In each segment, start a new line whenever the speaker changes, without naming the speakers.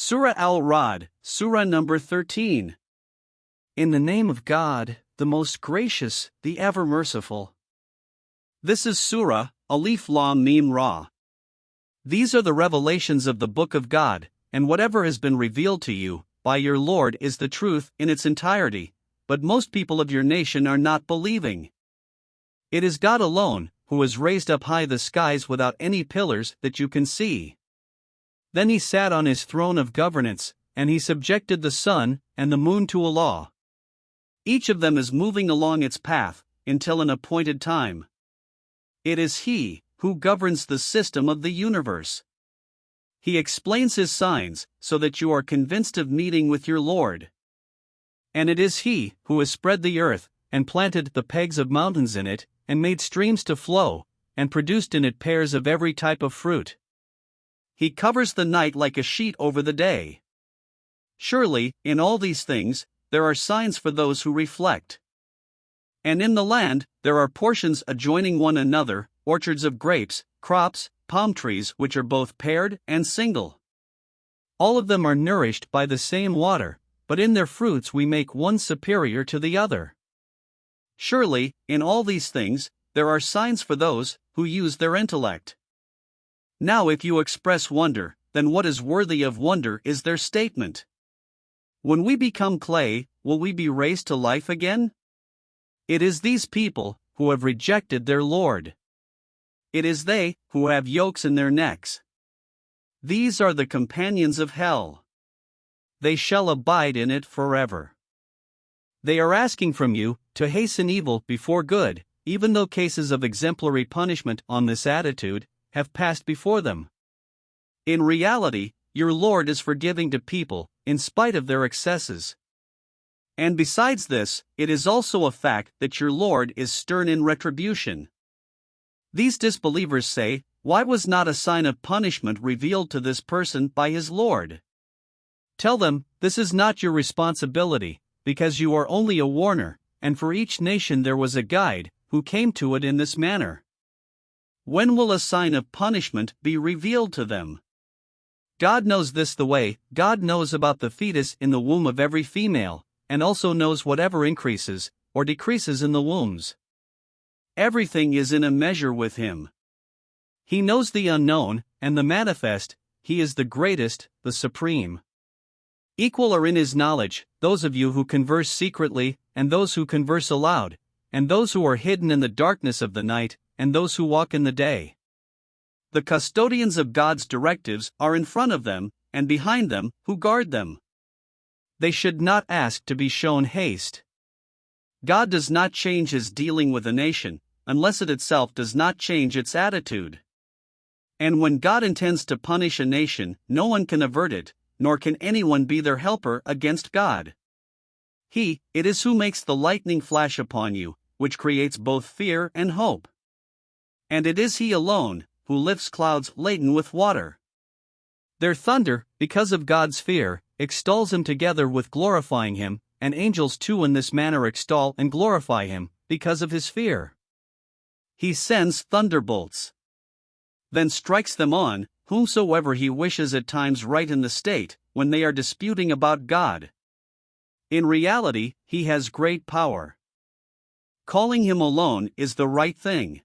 Surah al-Raad, Surah number 13. In the name of God, the most gracious, the ever merciful. This is Surah, Alif Lam Mim Ra. These are the revelations of the Book of God, and whatever has been revealed to you by your Lord is the truth in its entirety, but most people of your nation are not believing. It is God alone, who has raised up high the skies without any pillars that you can see. Then he sat on his throne of governance, and he subjected the sun and the moon to a law. Each of them is moving along its path, until an appointed time. It is he who governs the system of the universe. He explains his signs, so that you are convinced of meeting with your Lord. And it is he who has spread the earth, and planted the pegs of mountains in it, and made streams to flow, and produced in it pears of every type of fruit. He covers the night like a sheet over the day. Surely, in all these things, there are signs for those who reflect. And in the land, there are portions adjoining one another, orchards of grapes, crops, palm trees which are both paired and single. All of them are nourished by the same water, but in their fruits we make one superior to the other. Surely, in all these things, there are signs for those who use their intellect. Now if you express wonder, then what is worthy of wonder is their statement. When we become clay, will we be raised to life again? It is these people who have rejected their Lord. It is they who have yokes in their necks. These are the companions of hell. They shall abide in it forever. They are asking from you to hasten evil before good, even though cases of exemplary punishment on this attitude have passed before them. In reality, your Lord is forgiving to people, in spite of their excesses. And besides this, it is also a fact that your Lord is stern in retribution. These disbelievers say, why was not a sign of punishment revealed to this person by his Lord? Tell them, this is not your responsibility, because you are only a warner, and for each nation there was a guide, who came to it in this manner. When will a sign of punishment be revealed to them? God knows this the way God knows about the fetus in the womb of every female, and also knows whatever increases or decreases in the wombs. Everything is in a measure with him. He knows the unknown and the manifest. He is the greatest, the supreme. Equal are in his knowledge those of you who converse secretly, and those who converse aloud, and those who are hidden in the darkness of the night, and those who walk in the day. The custodians of God's directives are in front of them, and behind them, who guard them. They should not ask to be shown haste. God does not change his dealing with a nation, unless it itself does not change its attitude. And when God intends to punish a nation, no one can avert it, nor can anyone be their helper against God. It is who makes the lightning flash upon you, which creates both fear and hope. And it is he alone who lifts clouds laden with water. Their thunder, because of God's fear, extols him together with glorifying him, and angels too in this manner extol and glorify him, because of his fear. He sends thunderbolts, then strikes them on whomsoever he wishes at times right in the state, when they are disputing about God. In reality, he has great power. Calling him alone is the right thing.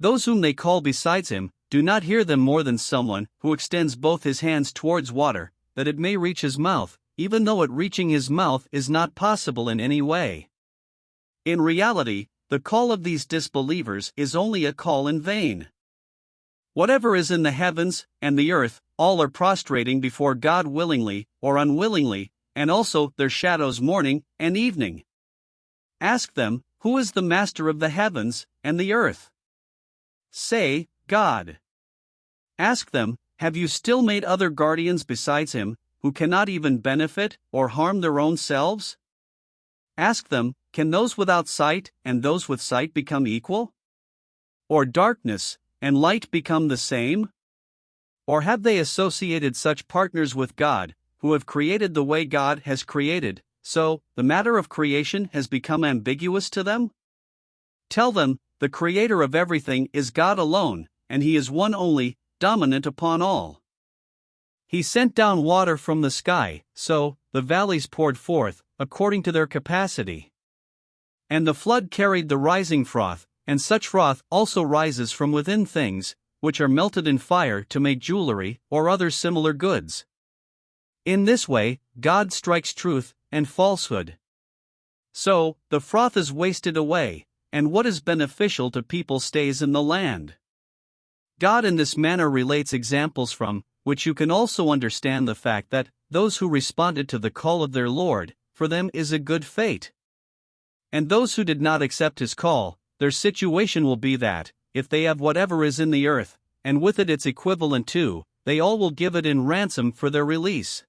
Those whom they call besides him, do not hear them more than someone who extends both his hands towards water, that it may reach his mouth, even though it reaching his mouth is not possible in any way. In reality, the call of these disbelievers is only a call in vain. Whatever is in the heavens and the earth, all are prostrating before God willingly or unwillingly, and also their shadows morning and evening. Ask them, who is the master of the heavens and the earth? Say, God. Ask them, have you still made other guardians besides him, who cannot even benefit or harm their own selves? Ask them, can those without sight and those with sight become equal? Or darkness and light become the same? Or have they associated such partners with God, who have created the way God has created, so the matter of creation has become ambiguous to them? Tell them, the creator of everything is God alone, and he is one only, dominant upon all. He sent down water from the sky, so the valleys poured forth, according to their capacity. And the flood carried the rising froth, and such froth also rises from within things, which are melted in fire to make jewelry or other similar goods. In this way, God strikes truth and falsehood. So, the froth is wasted away, and what is beneficial to people stays in the land. God in this manner relates examples from which you can also understand the fact that those who responded to the call of their Lord, for them is a good fate. And those who did not accept his call, their situation will be that, if they have whatever is in the earth, and with it its equivalent too, they all will give it in ransom for their release.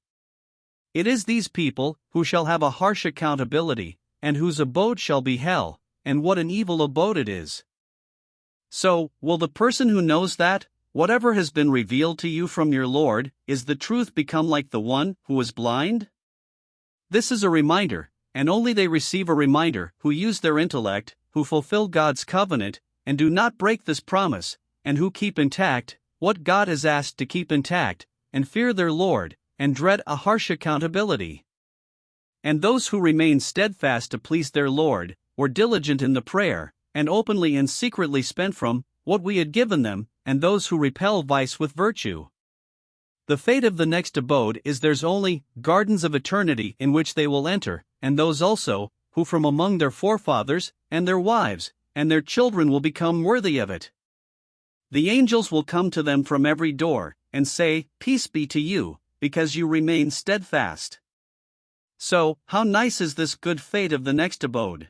It is these people who shall have a harsh accountability, and whose abode shall be hell, and what an evil abode it is. So, will the person who knows that, whatever has been revealed to you from your Lord, is the truth become like the one who was blind? This is a reminder, and only they receive a reminder who use their intellect, who fulfill God's covenant, and do not break this promise, and who keep intact what God has asked to keep intact, and fear their Lord, and dread a harsh accountability. And those who remain steadfast to please their Lord, were diligent in the prayer, and openly and secretly spent from what we had given them, and those who repel vice with virtue. The fate of the next abode is theirs only, gardens of eternity in which they will enter, and those also, who from among their forefathers, and their wives, and their children will become worthy of it. The angels will come to them from every door, and say, Peace be to you, because you remain steadfast. So, how nice is this good fate of the next abode?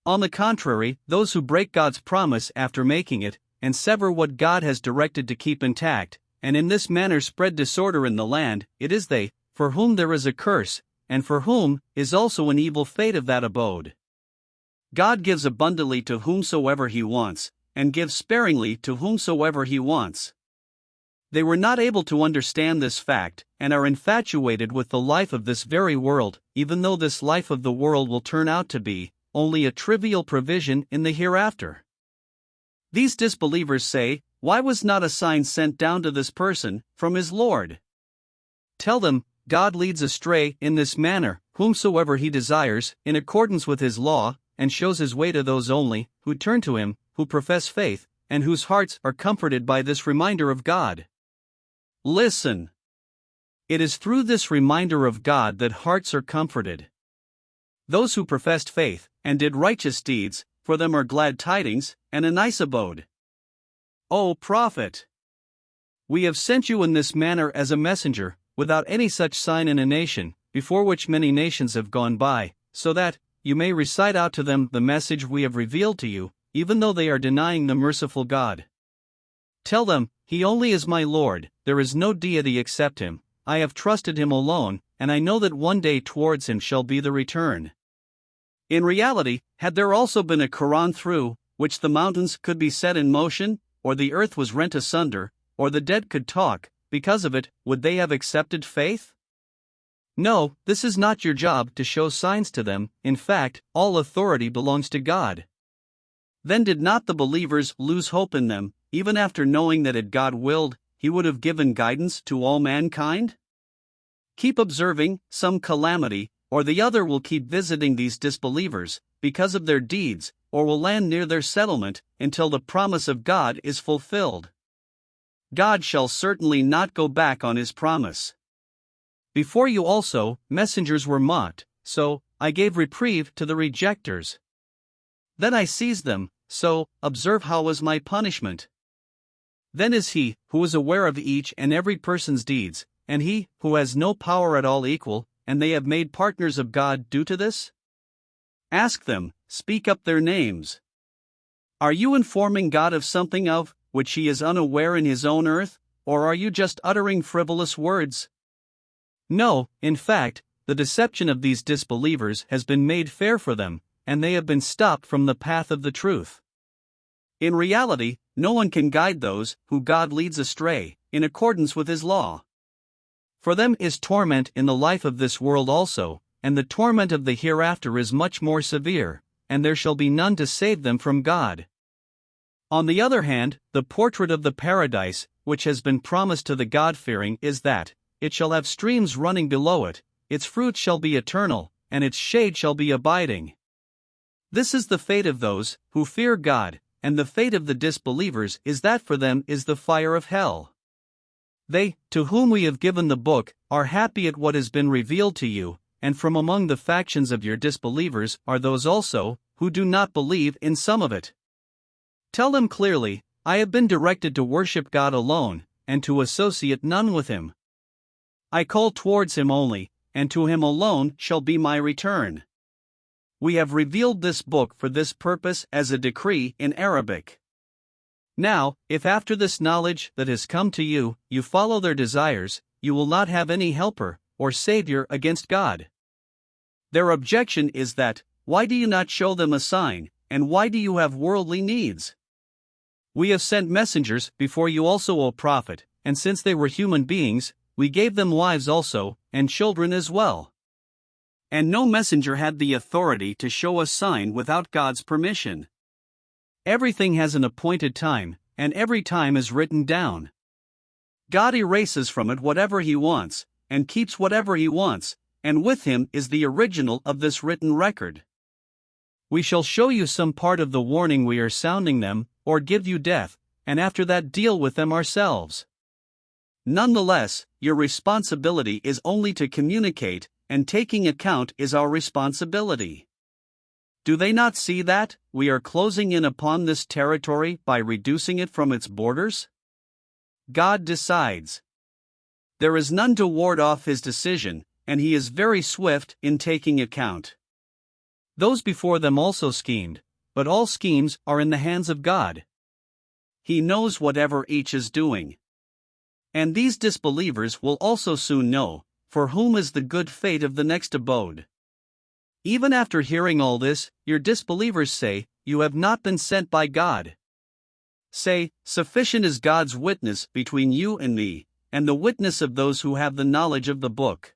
On the contrary, those who break God's promise after making it, and sever what God has directed to keep intact, and in this manner spread disorder in the land, it is they, for whom there is a curse, and for whom is also an evil fate of that abode. God gives abundantly to whomsoever he wants, and gives sparingly to whomsoever he wants. They were not able to understand this fact, and are infatuated with the life of this very world, even though this life of the world will turn out to be only a trivial provision in the hereafter. These disbelievers say, Why was not a sign sent down to this person from his Lord? Tell them, God leads astray in this manner whomsoever he desires, in accordance with his law, and shows his way to those only who turn to him, who profess faith, and whose hearts are comforted by this reminder of God. Listen. It is through this reminder of God that hearts are comforted. Those who professed faith, and did righteous deeds, for them are glad tidings, and a nice abode. O prophet! We have sent you in this manner as a messenger, without any such sign in a nation, before which many nations have gone by, so that you may recite out to them the message we have revealed to you, even though they are denying the merciful God. Tell them, He only is my Lord, there is no deity except Him, I have trusted Him alone, and I know that one day towards Him shall be the return. In reality, had there also been a Quran through which the mountains could be set in motion, or the earth was rent asunder, or the dead could talk, because of it, would they have accepted faith? No, this is not your job to show signs to them, in fact, all authority belongs to God. Then did not the believers lose hope in them, even after knowing that had God willed, He would have given guidance to all mankind? Keep observing, some calamity, or the other will keep visiting these disbelievers, because of their deeds, or will land near their settlement, until the promise of God is fulfilled. God shall certainly not go back on His promise. Before you also, messengers were mocked, so I gave reprieve to the rejectors. Then I seized them, so observe how was my punishment. Then is He who is aware of each and every person's deeds, and He who has no power at all equal, and they have made partners of God due to this? Ask them, speak up their names. Are you informing God of something of which He is unaware in His own earth, or are you just uttering frivolous words? No, in fact, the deception of these disbelievers has been made fair for them, and they have been stopped from the path of the truth. In reality, no one can guide those who God leads astray, in accordance with His law. For them is torment in the life of this world also, and the torment of the hereafter is much more severe, and there shall be none to save them from God. On the other hand, the portrait of the paradise which has been promised to the God-fearing is that it shall have streams running below it, its fruit shall be eternal, and its shade shall be abiding. This is the fate of those who fear God, and the fate of the disbelievers is that for them is the fire of hell. They, to whom we have given the book, are happy at what has been revealed to you, and from among the factions of your disbelievers are those also who do not believe in some of it. Tell them clearly, I have been directed to worship God alone, and to associate none with Him. I call towards Him only, and to Him alone shall be my return. We have revealed this book for this purpose as a decree in Arabic. Now, if after this knowledge that has come to you, you follow their desires, you will not have any helper or savior against God. Their objection is that, why do you not show them a sign, and why do you have worldly needs? We have sent messengers before you also, O Prophet, and since they were human beings, we gave them wives also, and children as well. And no messenger had the authority to show a sign without God's permission. Everything has an appointed time, and every time is written down. God erases from it whatever He wants, and keeps whatever He wants, and with Him is the original of this written record. We shall show you some part of the warning we are sounding them, or give you death, and after that deal with them ourselves. Nonetheless, your responsibility is only to communicate, and taking account is our responsibility. Do they not see that we are closing in upon this territory by reducing it from its borders? God decides. There is none to ward off His decision, and He is very swift in taking account. Those before them also schemed, but all schemes are in the hands of God. He knows whatever each is doing. And these disbelievers will also soon know, for whom is the good fate of the next abode. Even after hearing all this, your disbelievers say, you have not been sent by God. Say, sufficient is God's witness between you and me, and the witness of those who have the knowledge of the book.